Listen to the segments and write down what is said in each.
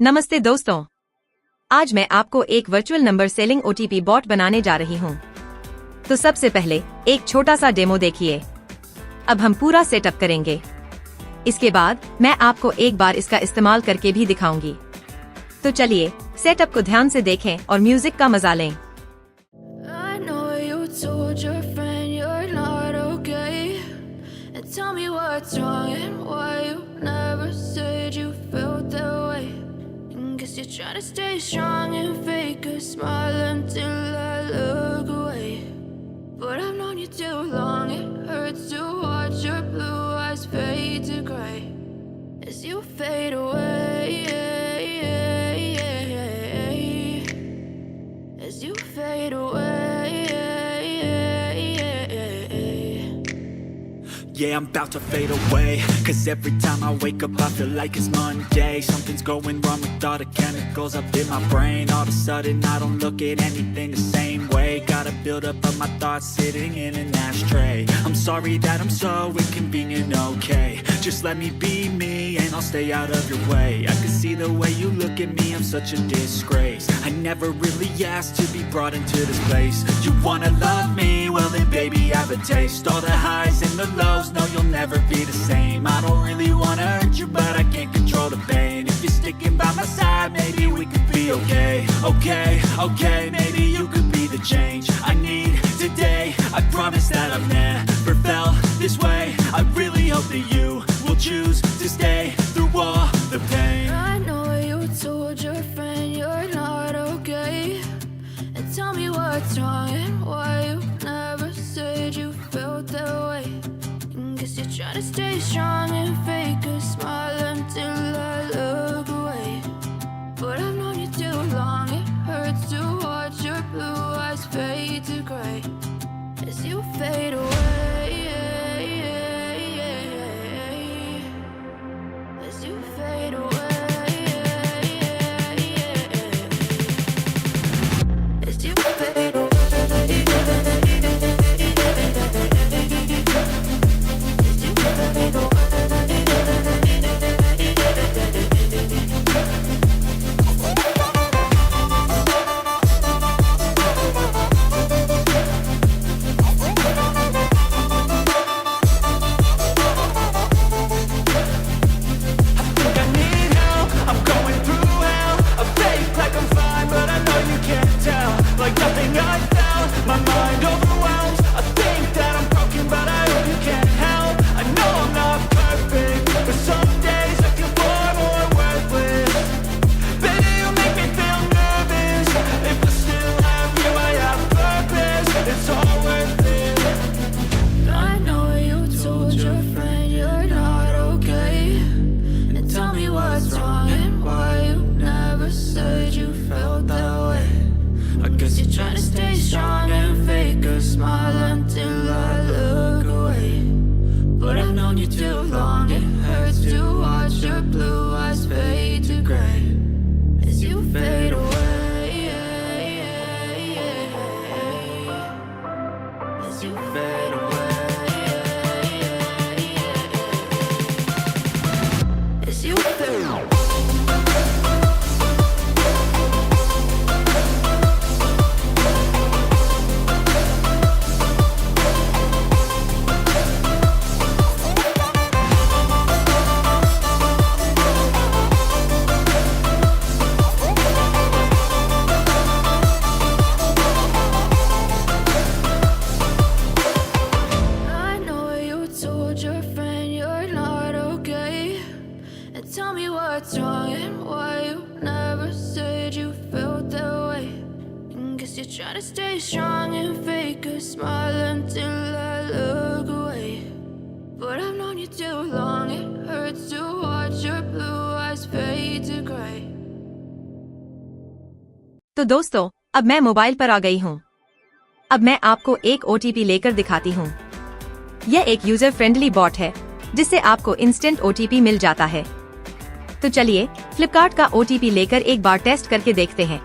नमस्ते दोस्तों, आज मैं आपको एक virtual number selling OTP bot बनाने जा रही हूँ। तो सबसे पहले एक छोटा सा डेमो देखिए। अब हम पूरा सेटअप करेंगे। इसके बाद मैं आपको एक बार इसका इस्तेमाल करके भी दिखाऊंगी। तो चलिए सेटअप को ध्यान से देखें और म्यूजिक का मजा लें। Tell me what's wrong and why you never said you felt that way. Guess you're trying to stay strong and fake a smile until I look away. But I've known you too long, it hurts to watch your blue eyes fade to gray as you fade away. As you fade away. Yeah, I'm about to fade away, cause every time I wake up I feel like it's Monday. Something's going wrong with all the chemicals up in my brain. All of a sudden I don't look at anything the same way. Gotta build up of my thoughts sitting in an ashtray. I'm sorry that I'm so inconvenient, okay. Just let me be me and I'll stay out of your way. I can see the way you look at me, I'm such a disgrace. I never really asked to be brought into this place. You wanna love me? Well then baby have a taste. All the highs and the lows, no, you'll never be the same. I don't really wanna hurt you, but I can't control the pain. If you're sticking by my side, maybe we could be okay. Okay, maybe you could be the change I need today. I promise that I've never felt this way. I really hope that you will choose to stay through all the pain. I know you told your friend you're not okay, and tell me what's wrong and why you never said you felt that way. Guess you're trying to stay strong and fake a smile until I look away. But I've known you too long, it hurts to watch your blue eyes fade to gray as you fade away. As you fade away. As you fade away. Try to stay strong and fake a smile until I look away. But I've known you too long, it hurts to watch your blue eyes fade to gray. तो दोस्तों, अब मैं mobile पर आ गई हूँ। अब मैं आपको एक OTP लेकर दिखाती हूँ। यह एक यूजर फ्रेंडली बॉट है, जिससे आपको इंस्टेंट OTP मिल जाता है। तो चलिए फ्लिपकार्ट का OTP लेकर एक बार टेस्ट करके देखते हैं।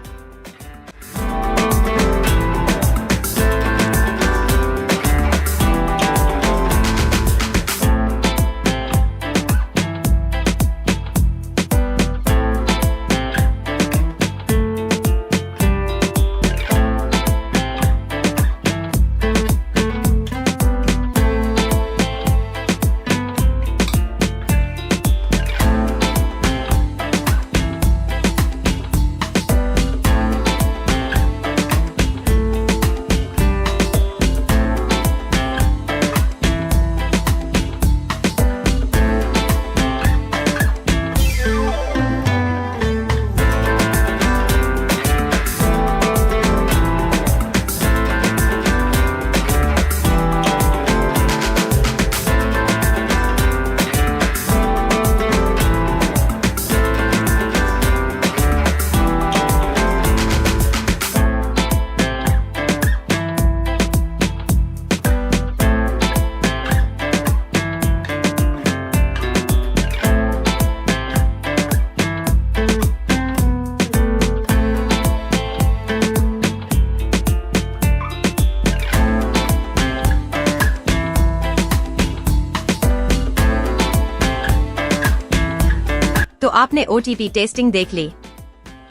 तो आपने OTP टेस्टिंग देख ली।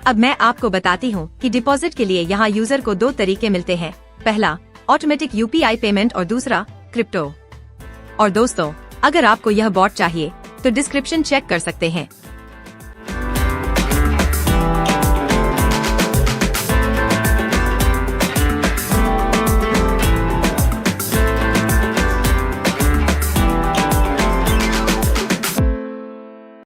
अब मैं आपको बताती हूँ कि डिपॉजिट के लिए यहाँ यूजर को 2 तरीके मिलते हैं। पहला ऑटोमेटिक UPI पेमेंट और दूसरा क्रिप्टो। और दोस्तों, अगर आपको यह बॉट चाहिए तो डिस्क्रिप्शन चेक कर सकते हैं।